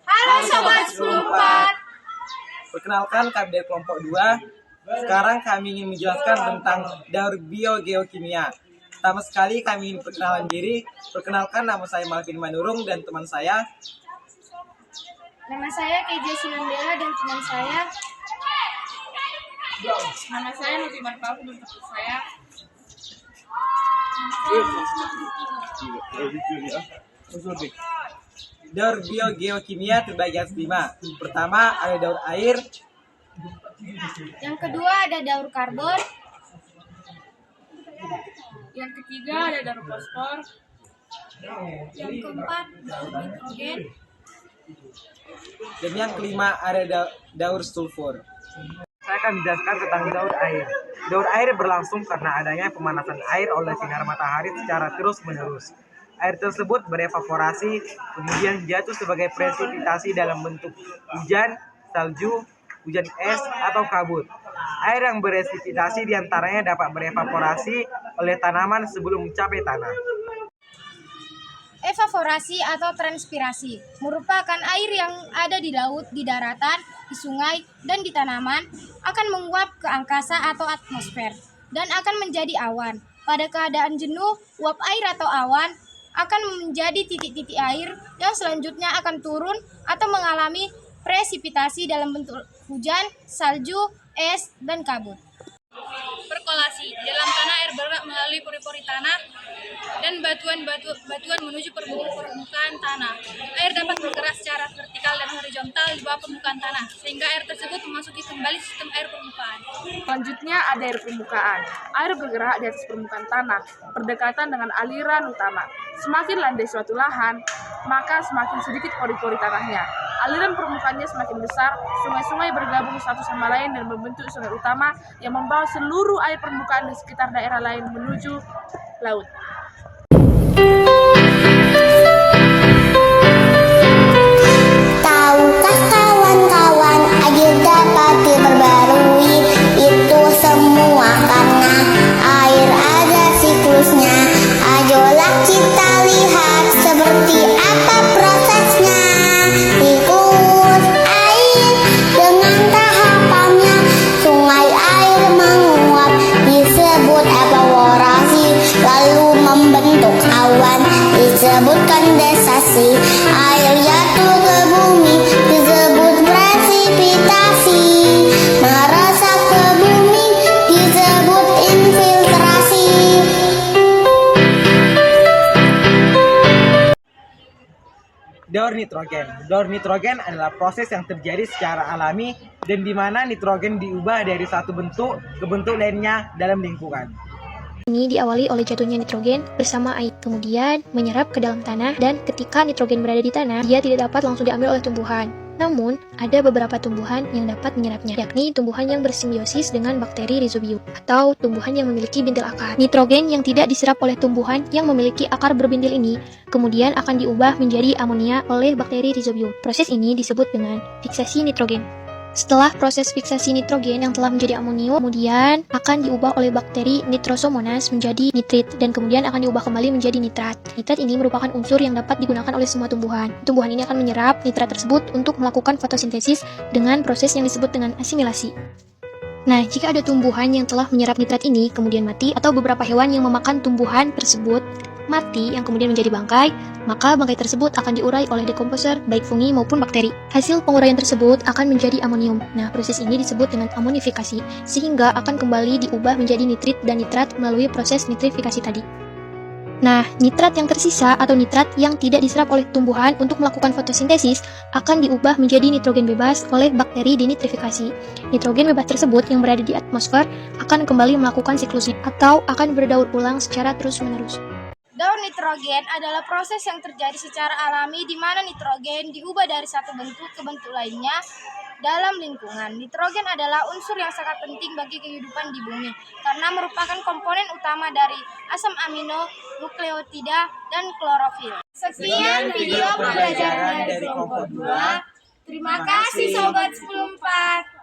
Halo Sobat 14. Perkenalkan, kami dari kelompok 2. Sekarang kami ingin menjelaskan tentang daur biogeokimia. Pertama sekali kami ingin perkenalan diri. Perkenalkan, nama saya Malvin Manurung dan teman saya. Nama saya KJ Sinandela dan teman saya. Nama saya Nutiman Papu dan teman saya. Daur biogeokimia terbagi atas 5. Pertama ada daur air. Yang kedua ada daur karbon. Yang ketiga ada daur fosfor. Yang keempat daur nitrogen. Dan yang kelima ada daur sulfur. Saya akan menjelaskan tentang daur air. Daur air berlangsung karena adanya pemanasan air oleh sinar matahari secara terus-menerus. Air tersebut berevaporasi, kemudian jatuh sebagai presipitasi dalam bentuk hujan, salju, hujan es, atau kabut. Air yang beresipitasi diantaranya dapat berevaporasi oleh tanaman sebelum mencapai tanah. Evaporasi atau transpirasi merupakan air yang ada di laut, di daratan, di sungai, dan di tanaman akan menguap ke angkasa atau atmosfer dan akan menjadi awan. Pada keadaan jenuh, uap air atau awan akan menjadi titik-titik air yang selanjutnya akan turun atau mengalami presipitasi dalam bentuk hujan, salju, es, dan kabut. Perkolasi. Di dalam tanah air bergerak melalui pori-pori tanah dan batuan menuju permukaan tanah. Air dapat bergerak secara vertikal dan horizontal di bawah permukaan tanah, sehingga air tersebut memasuki kembali sistem air permukaan. Selanjutnya ada air permukaan. Air bergerak di atas permukaan tanah, berdekatan dengan aliran utama. Semakin landai suatu lahan, maka semakin sedikit pori-pori tanahnya. Aliran permukaannya semakin besar, sungai-sungai bergabung satu sama lain dan membentuk sungai utama yang membawa seluruh air permukaan di sekitar daerah lain menuju laut. Tahukah kawan-kawan, air dapat diperbarui, itu semua karena air ada siklusnya. Ayolah kita lihat seperti apa prosesnya. Siklus air dengan tahapannya, sungai air menguap disebut evaporasi, lalu membentuk awan disebut kondensasi. Air jatuh ke bumi disebut presipitasi, meresap ke bumi disebut infiltrasi. Daur nitrogen. Daur nitrogen adalah proses yang terjadi secara alami dan di mana nitrogen diubah dari satu bentuk ke bentuk lainnya dalam lingkungan. Ini diawali oleh jatuhnya nitrogen bersama air, kemudian menyerap ke dalam tanah, dan ketika nitrogen berada di tanah, dia tidak dapat langsung diambil oleh tumbuhan. Namun, ada beberapa tumbuhan yang dapat menyerapnya, yakni tumbuhan yang bersimbiosis dengan bakteri Rhizobium, atau tumbuhan yang memiliki bintil akar. Nitrogen yang tidak diserap oleh tumbuhan yang memiliki akar berbintil ini, kemudian akan diubah menjadi amonia oleh bakteri Rhizobium. Proses ini disebut dengan fiksasi nitrogen. Setelah proses fiksasi nitrogen yang telah menjadi amonium, kemudian akan diubah oleh bakteri Nitrosomonas menjadi nitrit, dan kemudian akan diubah kembali menjadi nitrat. Nitrat ini merupakan unsur yang dapat digunakan oleh semua tumbuhan. Tumbuhan ini akan menyerap nitrat tersebut untuk melakukan fotosintesis dengan proses yang disebut dengan asimilasi. Nah, jika ada tumbuhan yang telah menyerap nitrat ini kemudian mati, atau beberapa hewan yang memakan tumbuhan tersebut mati yang kemudian menjadi bangkai, maka bangkai tersebut akan diurai oleh dekomposer baik fungi maupun bakteri. Hasil penguraian tersebut akan menjadi amonium. Nah, proses ini disebut dengan amonifikasi, sehingga akan kembali diubah menjadi nitrit dan nitrat melalui proses nitrifikasi tadi. Nah, nitrat yang tersisa atau nitrat yang tidak diserap oleh tumbuhan untuk melakukan fotosintesis akan diubah menjadi nitrogen bebas oleh bakteri denitrifikasi. Nitrogen bebas tersebut yang berada di atmosfer akan kembali melakukan siklusnya atau akan berdaur ulang secara terus-menerus. Daur nitrogen adalah proses yang terjadi secara alami di mana nitrogen diubah dari satu bentuk ke bentuk lainnya dalam lingkungan. Nitrogen adalah unsur yang sangat penting bagi kehidupan di bumi karena merupakan komponen utama dari asam amino, nukleotida, dan klorofil. Sekian video pembelajaran dari kelompok 2. Terima kasih Sobat 14.